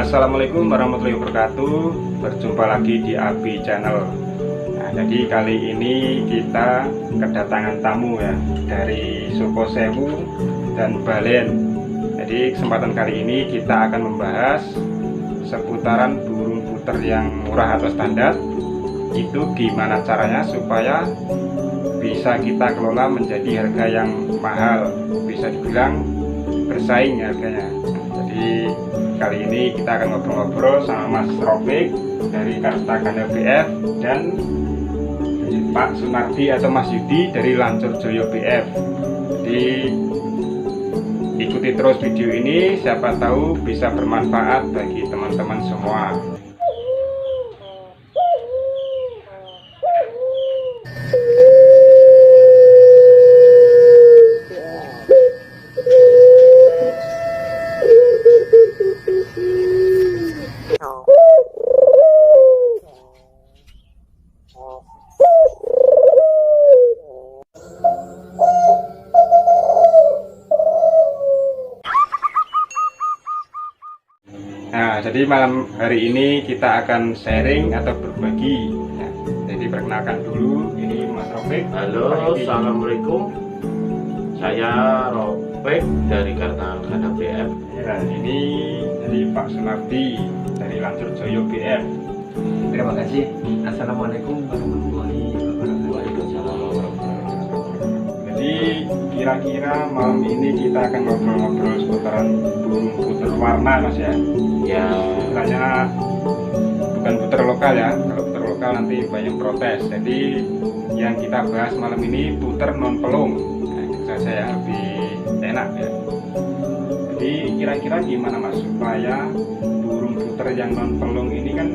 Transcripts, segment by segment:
Assalamualaikum warahmatullahi wabarakatuh. Berjumpa lagi di Abi Channel. Nah, jadi kali ini kita kedatangan tamu ya dari Suko Sewu dan Balen. Jadi kesempatan kali ini kita akan membahas seputaran burung puter yang murah atau standar. Itu gimana caranya supaya bisa kita kelola menjadi harga yang mahal, bisa dibilang bersaing harganya. Jadi kali ini kita akan ngobrol-ngobrol sama Mas Rofik dari Kartagana BF dan Pak Sunardi atau Mas Yudi dari Lancur Joyo BF. Jadi ikuti terus video ini, siapa tahu bisa bermanfaat bagi teman-teman semua. Nah, jadi malam hari ini kita akan sharing atau berbagi ya. Jadi perkenalkan dulu, ini Mas Rofik. Halo, assalamualaikum. Saya Rofik dari Kartagana BF. Ya, ini dari Pak Sunardi dari Lancur Joyo BF. Terima kasih. Assalamualaikum warahmatullahi wabarakatuh. Waalaikumsalam warahmatullahi wabarakatuh. Jadi kira-kira malam ini kita akan ngobrol-ngobrol seputaran burung puter warna, Mas ya. Ya, Istilahnya bukan puter lokal ya. Kalau puter lokal nanti banyak protes. Jadi yang kita bahas malam ini puter non pelung. Nah, itu saja ya, lebih enak ya. Jadi kira-kira gimana Mas supaya burung puter yang non pelung ini kan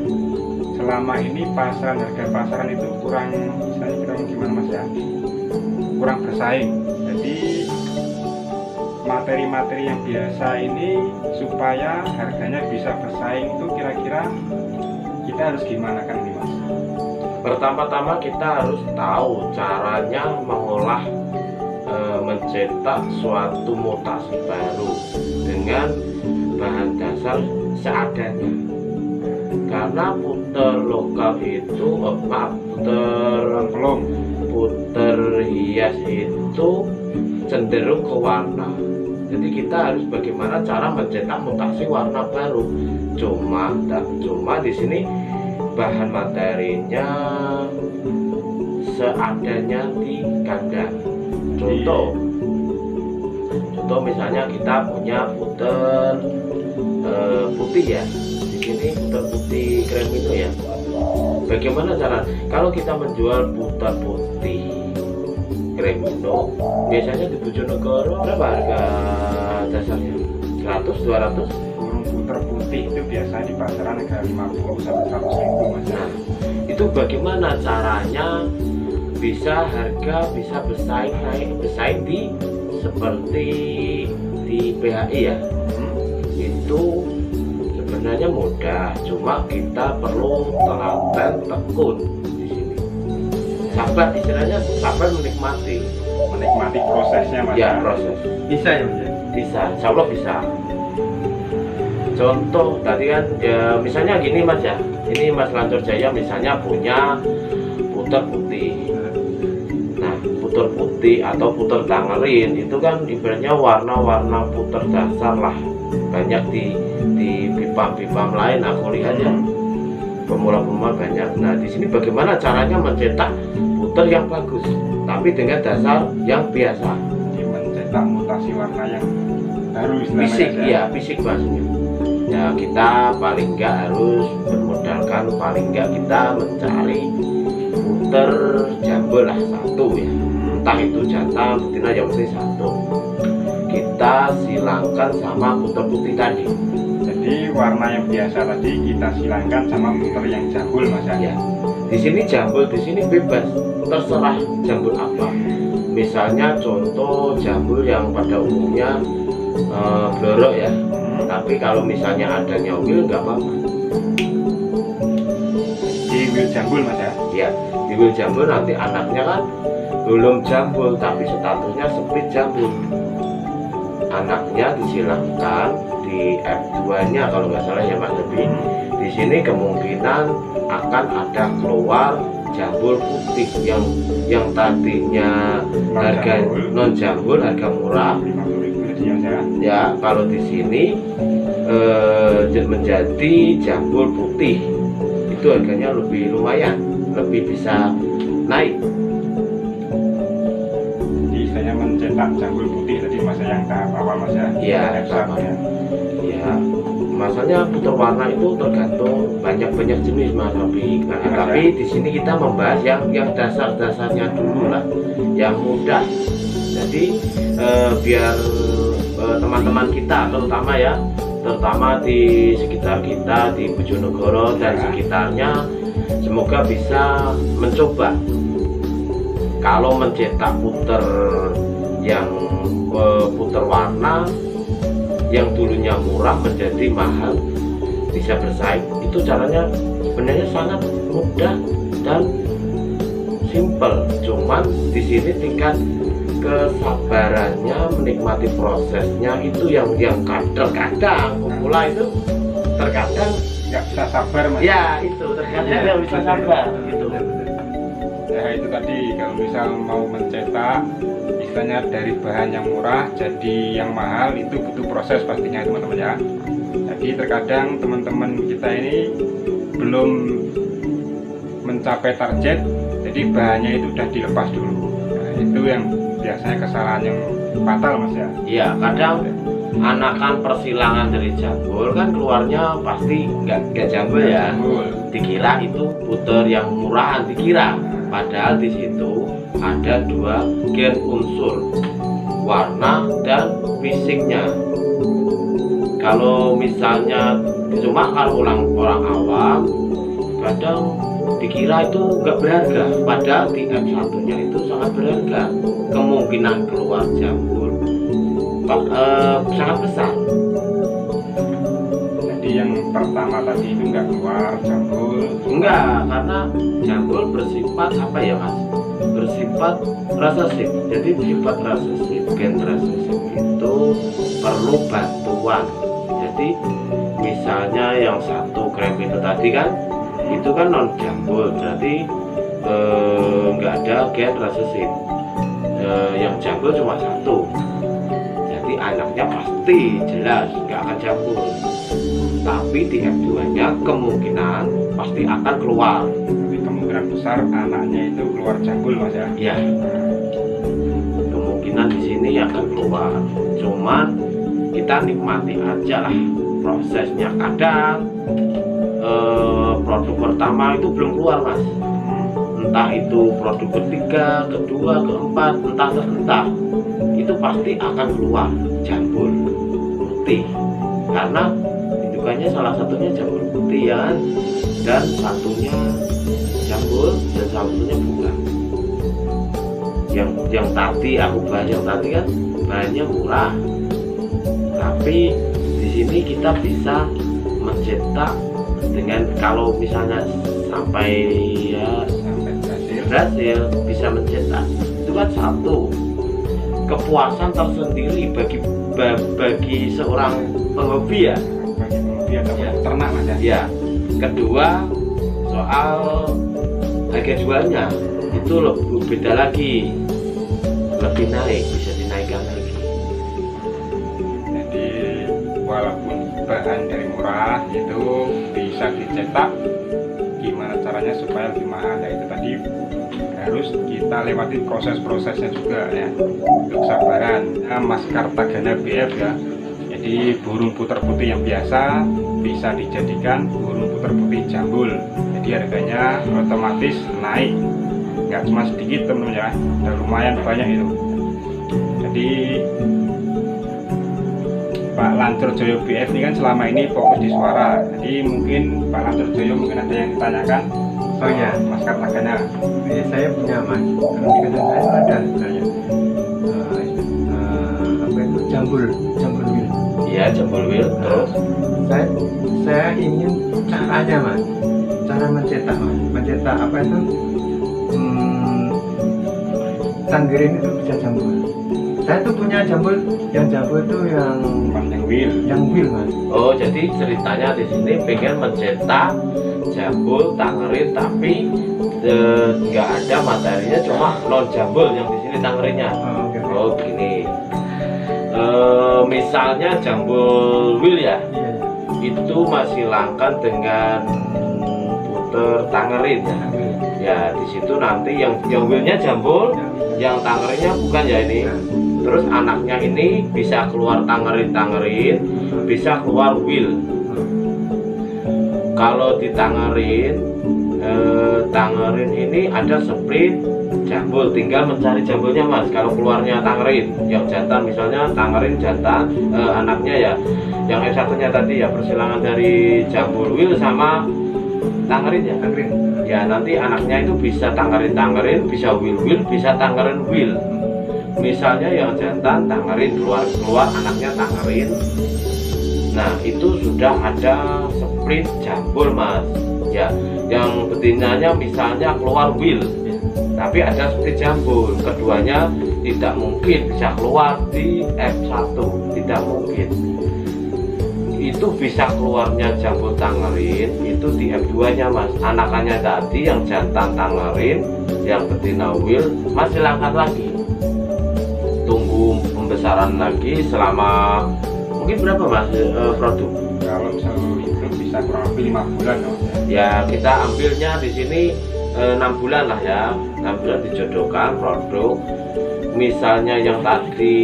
selama ini harga pasaran itu kurang, saya kira gimana Mas ya, kurang bersaing. Jadi materi-materi yang biasa ini supaya harganya bisa bersaing itu kira-kira kita harus gimana kan nih Mas? pertama-tama kita harus tahu caranya mengolah mencetak suatu mutasi baru dengan bahan dasar seadanya. Karena puter lokal itu puter hias itu cenderung ke warna. Jadi kita harus bagaimana cara mencetak mutasi warna baru. Cuma di sini bahan materinya seadanya di kandang. Contoh misalnya kita punya puter putih ya. Di sini puter putih kremino ya. Bagaimana cara kalau kita menjual puter putih kremino, biasanya di Bojonegoro berapa harga dasarnya? 100, 200? Burung puter putih itu biasa di pasaran harga 50 sampai 100 ribu Mas. Nah, itu bagaimana caranya bisa harga bisa bersaing di seperti di PHI ya. Itu sebenarnya mudah, cuma kita perlu telaten tekun di sini. Sabar, istilahnya sabar menikmati prosesnya Mas. Ya, proses. Bisa ya Mas? Bisa, insya Allah bisa. Contoh tadi kan ya, misalnya gini Mas ya, ini Mas Lancur Jaya misalnya punya puter putih. Nah, puter putih atau puter tangerin itu kan ibaratnya warna-warna puter dasar lah, banyak di pipa-pipa lain aku lihat ya, pemula-pemula banyak. Nah, di sini bagaimana caranya mencetak puter yang bagus tapi dengan dasar yang biasa. Jadi mencetak mutasi warna yang baru istilahnya Fisik ya. iya, fisik maksudnya. Ya, kita paling enggak harus bermodalkan, paling enggak kita mencari puter jambul lah satu ya, entah itu jantan betina yang penting satu, kita silangkan sama puter putih tadi. Jadi warna yang biasa tadi kita silangkan sama puter yang jambul Mas ya. Ya, di sini jambul, di sini bebas, terserah jambul apa. Misalnya contoh jambul yang pada umumnya blorok ya, tapi kalau misalnya ada nyawil nggak apa-apa. Di wil jambul Mas ya. Ya, di wil jambul nanti anaknya kan belum jambul tapi statusnya split jambul. Anaknya disilangkan di di F2-nya kalau nggak salah ya Mas Lebih. Di sini kemungkinan akan ada keluar jambul putih yang tadinya harga non jambul harga murah 50.000 ya. ya, kalau di sini menjadi jambul putih itu harganya lebih lumayan, lebih bisa naik. Jadi saya mencetak jambul putih tadi Mas yang tahap awal Mas ya. Iya, F1 sama. ya. Ya, masalahnya putar warna itu tergantung banyak jenis Mas Robi. Nah, tapi di sini kita membahas yang dasar-dasarnya dulu lah, yang mudah. Jadi biar teman-teman kita terutama di sekitar kita di Bojonegoro dan sekitarnya semoga bisa mencoba. Kalau mencetak puter yang puter warna yang dulunya murah menjadi mahal, bisa bersaing, itu caranya sebenarnya sangat mudah dan simple. Cuman di sini tingkat kesabarannya, menikmati prosesnya itu yang terkadang pemula itu terkadang Nggak bisa sabar Mas. ya itu terkadang nggak bisa sabar gitu. Ya itu tadi kalau misal mau mencetak istilahnya dari bahan yang murah jadi yang mahal itu butuh proses pastinya teman-teman ya. Jadi terkadang teman-teman kita ini belum mencapai target, jadi bahannya itu udah dilepas dulu. Nah, itu yang biasanya kesalahan yang fatal Mas ya. Iya, kadang anakan persilangan dari jambul kan keluarnya pasti nggak jambul ya. Jambul. Dikira itu puter yang murahan dikira, padahal di situ ada dua gen unsur, warna dan fisiknya. Kalau misalnya cuma kalau orang awam kadang dikira itu nggak berharga, padahal di F1-nya itu sangat berharga. Kemungkinan keluar jambul sangat besar. Jadi yang pertama tadi itu nggak keluar jambul. Enggak, karena jambul bersifat apa ya Mas? Bersifat resesif. Jadi sifat resesif, gen resesif itu perlu bantuan. Jadi misalnya yang 1 gram itu tadi kan, itu kan non jambul, berarti nggak ada gen resesif. Yang jambul cuma 1, jadi anaknya pasti jelas nggak akan jambul. Tapi di F2-nya kemungkinan pasti akan keluar. Tapi kemungkinan besar anaknya itu keluar jambul Mas ya. Ya, kemungkinan di sini akan keluar. Cuman kita nikmati aja lah prosesnya. Kadang produk pertama itu belum keluar Mas. Entah itu produk ketiga, kedua, keempat, entah itu pasti akan keluar jambul putih. Karena indukannya salah satunya jambul putih ya kan? Dan satunya jambul dan satunya bukan. Yang tadi aku bahas yang tadi kan bahannya murah, tapi di sini kita bisa mencetak dengan kalau misalnya sampai berhasil bisa mencetak itu kan satu kepuasan tersendiri bagi seorang penghobi ya. Bagi penghobi atau ternak Mas ya. Ya, kedua soal harga jualnya itu lebih beda lagi, lebih naik, bisa dinaikkan lagi. Jadi walaupun bahan dari murah itu bisa dicetak, gimana caranya supaya lebih mahal? Nah itu tadi harus kita lewati proses-prosesnya juga ya, untuk kesabaran. Nah, Mas Kartagana BF ya, jadi burung puter putih yang biasa bisa dijadikan burung puter putih jambul, jadi harganya otomatis naik, nggak cuma sedikit teman-teman ya, udah lumayan banyak itu. Jadi Pak Lancur Joyo BF ini kan selama ini fokus di suara, jadi mungkin Pak Lancur Joyo mungkin ada yang ditanyakan. Oh iya, Mas Kartagana. saya punya Mas. Kalau di kanan saya ada sebenarnya. Apa itu jambul wheel. Iya, jambul wheel. Terus Saya ingin caranya Mas, cara mencetak Mas, mencetak apa itu tanggirin itu bisa jambul. Saya tuh punya jambul, yang jambul itu yang will. Yang will mas. Oh, jadi ceritanya di sini pengen mencetak jambul tangerin tapi nggak ada materinya, cuma non jambul yang di sini tangerinnya. Oh, oke. Oh, gini. Misalnya jambul will ya, Iya, iya. itu masih langka dengan puter tangerin. Ya, di situ nanti yang willnya jambul, yang tangerinnya bukan ya ini. Terus anaknya ini bisa keluar tangerin, bisa keluar will. Kalau di tangerin ini ada split jambul, tinggal mencari jambulnya mas. Kalau keluarnya tangerin, yang jantan misalnya tangerin jantan, anaknya ya, yang satunya tadi ya persilangan dari jambul will sama tangerin ya. Tangerin. Ya nanti anaknya itu bisa tangerin, bisa will, bisa tangerin will. Misalnya yang jantan tangerin keluar anaknya tangerin. Nah itu sudah ada split jambul mas. Ya, yang betinanya misalnya keluar will, tapi ada split jambul. Keduanya tidak mungkin bisa keluar di F1, tidak mungkin. Itu bisa keluarnya jambul tangerin itu di F2 nya mas. Anakannya tadi yang jantan tangerin, yang betina will masih langkat lagi. Tunggu pembesaran lagi selama mungkin berapa mas produk? Kalau misalnya itu bisa kurang lebih 5 bulan ya. Ya kita ambilnya di sini 6 bulan lah ya, 6 bulan dijodohkan produk. Misalnya yang tadi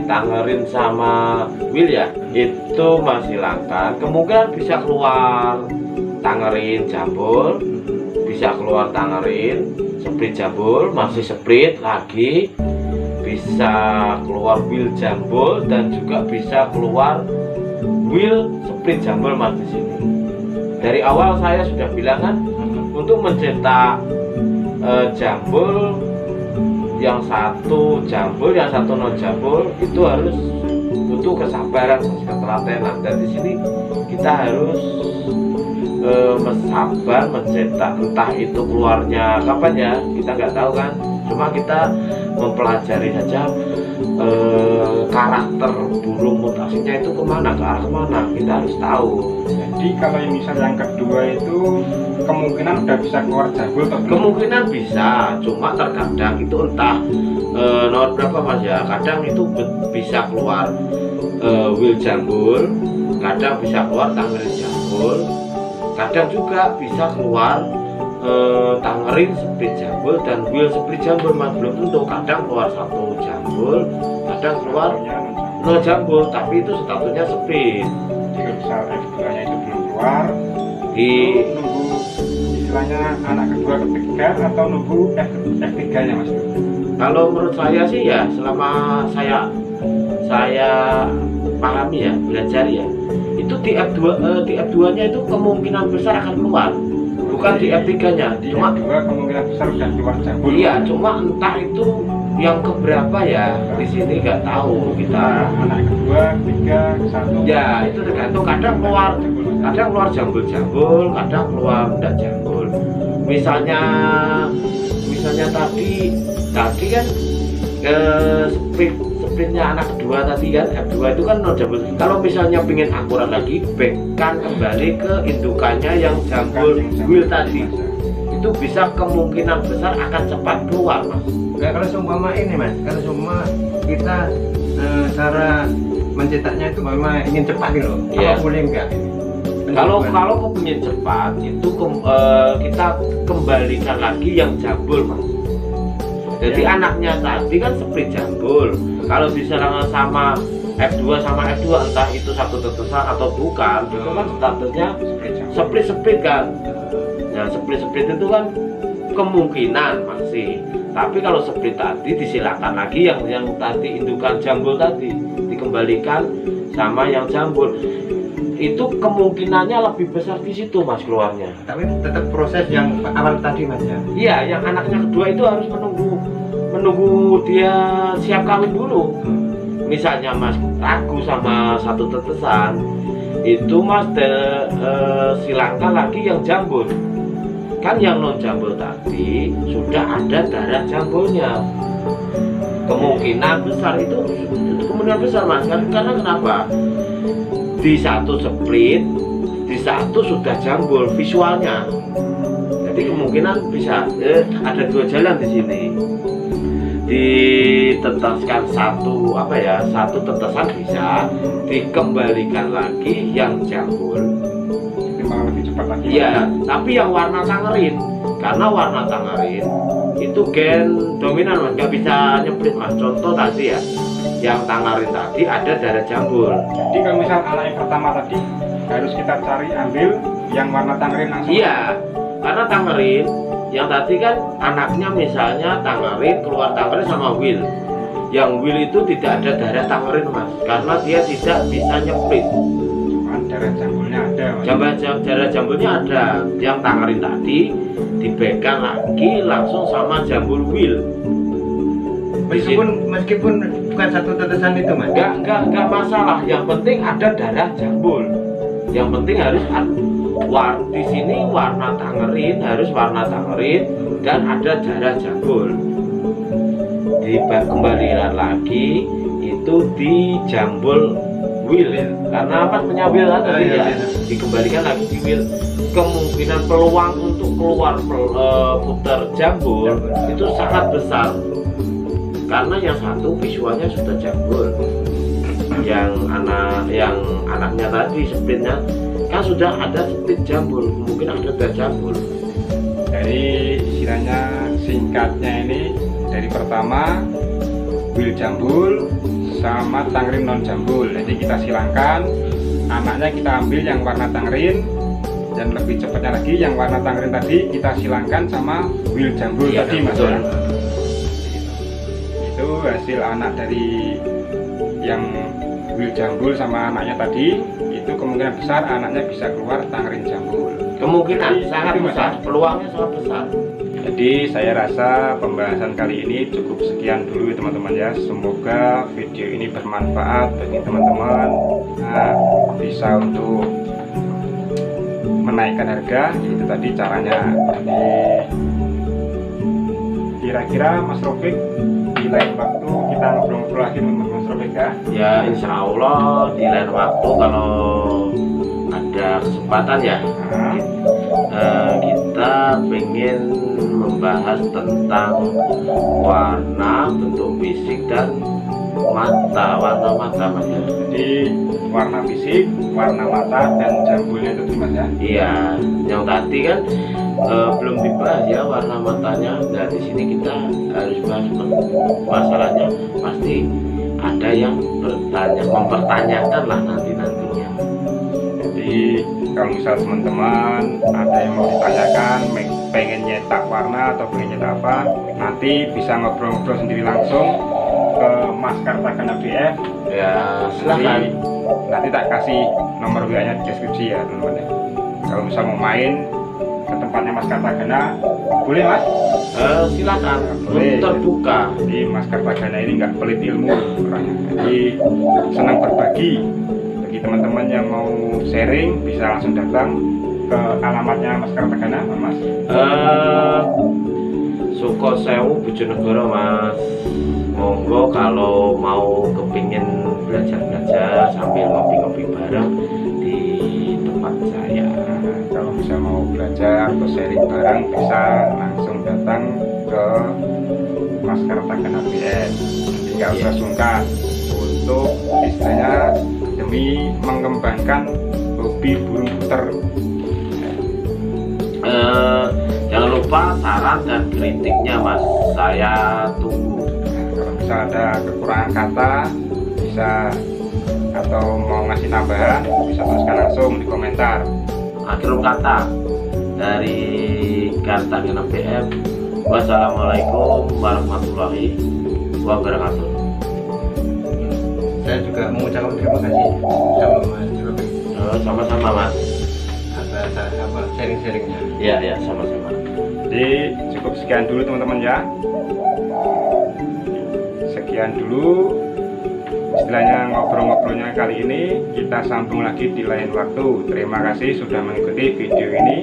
tangerin sama will ya, itu masih langka. Kemungkinan bisa keluar tangerin jambul, bisa keluar tangerin split jambul, masih split lagi, bisa keluar will jambul, dan juga bisa keluar will split jambul mas di sini. Dari awal saya sudah bilang kan, untuk mencetak jambul yang satu jambul, yang satu non jambul itu harus butuh kesabaran, ketelatenan. Dan di sini kita harus sabar mencetak, entah itu keluarnya kapan ya kita nggak tahu kan. Cuma kita mempelajari saja karakter burung mutasinya itu kemana, ke arah kemana, kita harus tahu. Jadi kalau yang misalnya yang kedua itu kemungkinan udah bisa keluar jambul atau belum? Kemungkinan bisa, cuma terkadang itu entah nomor berapa mas ya. Kadang itu bisa keluar will jambul, kadang bisa keluar tangerin jambul, kadang juga bisa keluar tangerin split jambul dan will split jambul mas. Belum tentu, kadang keluar satu jambul, kadang keluar no jambul, tapi itu statusnya split. Jadi misal F2 nya itu belum keluar, Di nunggu istilahnya anak kedua ketiga atau nunggu F3 nya mas? kalau menurut saya sih ya, selama saya pahami ya, belajar ya, itu di F2 nya itu kemungkinan besar akan keluar, bukan di F3 nya. Di Cuma F2 kemungkinan besar udah keluar jambul. iya, cuma entah itu yang keberapa ya, di sini nggak tahu kita. Anak kedua, ketiga, satu. Ya itu tergantung, kadang keluar jambul-jambul, kadang keluar enggak jambul. Misalnya tadi kan splitnya anak kedua tadi kan, F2 itu kan non jambul. Kalau misalnya pengen akurat lagi, backkan kembali ke indukannya yang jambul will tadi, itu bisa kemungkinan besar akan cepat keluar mas. Nah, kalau seumpama ini mas, kalau seumpama kita cara mencetaknya itu memang ingin cepat gitu, Iya. apa boleh enggak? Kalau kepingin cepat itu kita kembalikan lagi yang jambul mas. Jadi Ya. anaknya tadi kan split jambul. Kalau diserang sama F2 sama F2, entah itu satu tetesan atau bukan, itu kan statusnya split kan. Nah split itu kan kemungkinan masih. Tapi kalau split tadi disilakan lagi yang tadi indukan jambul tadi dikembalikan sama yang jambul. Itu kemungkinannya lebih besar di situ mas keluarnya. Tapi tetap proses yang awal tadi mas ya. Iya, yang anaknya kedua itu harus menunggu dia siap kawin dulu. Misalnya mas ragu sama satu tetesan, itu mas silangkan lagi yang jambul. Kan yang non jambul tadi sudah ada darah jambulnya. kemungkinan besar itu kemungkinan besar mas, karena kenapa? Di satu split, di satu sudah jambul visualnya. Jadi kemungkinan bisa ada dua jalan di sini. Ditetaskan satu satu tetesan bisa, dikembalikan lagi yang jambul. Itu malah lebih cepat lagi. Iya, tapi yang warna tangerin, karena warna tangerin itu gen dominan mas, nggak bisa nyeplit mas. Contoh tadi ya, yang tangerin tadi ada darah jambul. Jadi kalau misal anak yang pertama tadi harus kita cari ambil yang warna tangerin langsung. Iya, karena tangerin yang tadi kan anaknya misalnya tangerin, keluar tangerin sama Will. Yang Will itu tidak ada darah tangerin mas, karena dia tidak bisa nyeplit. Cuman darah jambulnya ada mas. Darah jambulnya ada. Yang tangerin tadi dipegang lagi langsung sama jambul Will. Meskipun bukan satu tetesan itu mas. Enggak masalah. Yang penting ada darah jambul. Yang penting harus di sini warna tangerin, harus warna tangerin dan ada darah jambul. Dikembalikan lagi itu di jambul Will, karena apa punya Will kan tadi ya. Dikembalikan lagi di Will. Kemungkinan peluang untuk keluar putar jambul itu sangat besar, karena yang satu visualnya sudah jambul, yang anaknya tadi splitnya kan sudah ada split jambul, mungkin ada jambul. Dari istilahnya singkatnya ini, dari pertama Will jambul sama tangerin non jambul. Jadi kita silangkan anaknya, kita ambil yang warna tangerin, dan lebih cepatnya lagi yang warna tangerin tadi kita silangkan sama Will jambul Iya, tadi mas betul. ya. Itu hasil anak dari yang Will jambul sama anaknya tadi, itu kemungkinan besar anaknya bisa keluar tangerin jambul. Kemungkinan Jadi, sangat itu, Mas, besar, ya. peluangnya sangat besar. Jadi saya rasa pembahasan kali ini cukup sekian dulu teman-teman ya. Semoga video ini bermanfaat bagi teman-teman. Nah, bisa untuk menaikkan harga, itu tadi caranya. Jadi kira-kira Mas Rofik di lain waktu kita ngobrol-ngobrol lagi dengan Mas Rofik ya. Ya insya Allah di lain waktu kalau ada kesempatan ya, kita pengen membahas tentang warna, bentuk fisik dan warna mata mas ya. Jadi warna fisik, warna mata dan jambulnya itu mas ya. Iya, yang tadi kan belum dibahas ya warna matanya. Nah di sini kita harus bahas masalahnya. Pasti ada yang mempertanyakan lah nantinya. Jadi kalau misal teman-teman ada yang mau ditanyakan, pengen nyetak warna atau pengen nyetak apa, nanti bisa ngobrol-ngobrol sendiri langsung ke Mas Kartagana BF. Ya silakan. Nanti tak kasih nomor WA-nya di deskripsi ya teman-teman ya. Kalau misal mau main ke tempatnya Mas Kartagana, boleh mas? Silakan, Boleh. terbuka. Jadi Mas Kartagana ini nggak pelit ilmu orangnya. Jadi senang berbagi. Bagi teman-teman yang mau sharing bisa langsung datang ke alamatnya Mas Kartagana, mas. Sukosewu Bojonegoro mas. Monggo kalau mau kepingin belajar sambil ngopi-ngopi bareng di tempat saya. Kalau bisa mau belajar atau sharing bareng bisa langsung datang ke Mas Kartagana BN. Jadi nggak usah sungkan untuk istilahnya demi mengembangkan hobi burung puter. Jangan lupa saran dan kritiknya mas, saya tunggu. Kalau bisa ada kekurangan kata bisa, atau mau ngasih tambahan bisa tuliskan langsung di komentar. Akhir kata dari Kartagana BF, wassalamualaikum warahmatullahi wabarakatuh. Saya juga mengucapkan terima kasih sama Mas Rofik Sama-sama mas. atas sharing-sharingnya. Ya sama-sama. Jadi cukup sekian dulu teman-teman ya. Sekian dulu istilahnya ngobrol-ngobrolnya kali ini. Kita sambung lagi di lain waktu. Terima kasih sudah mengikuti video ini.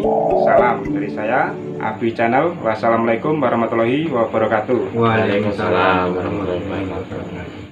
Salam dari saya. Abi Channel. Wassalamualaikum warahmatullahi wabarakatuh. Waalaikumsalam warahmatullahi wabarakatuh.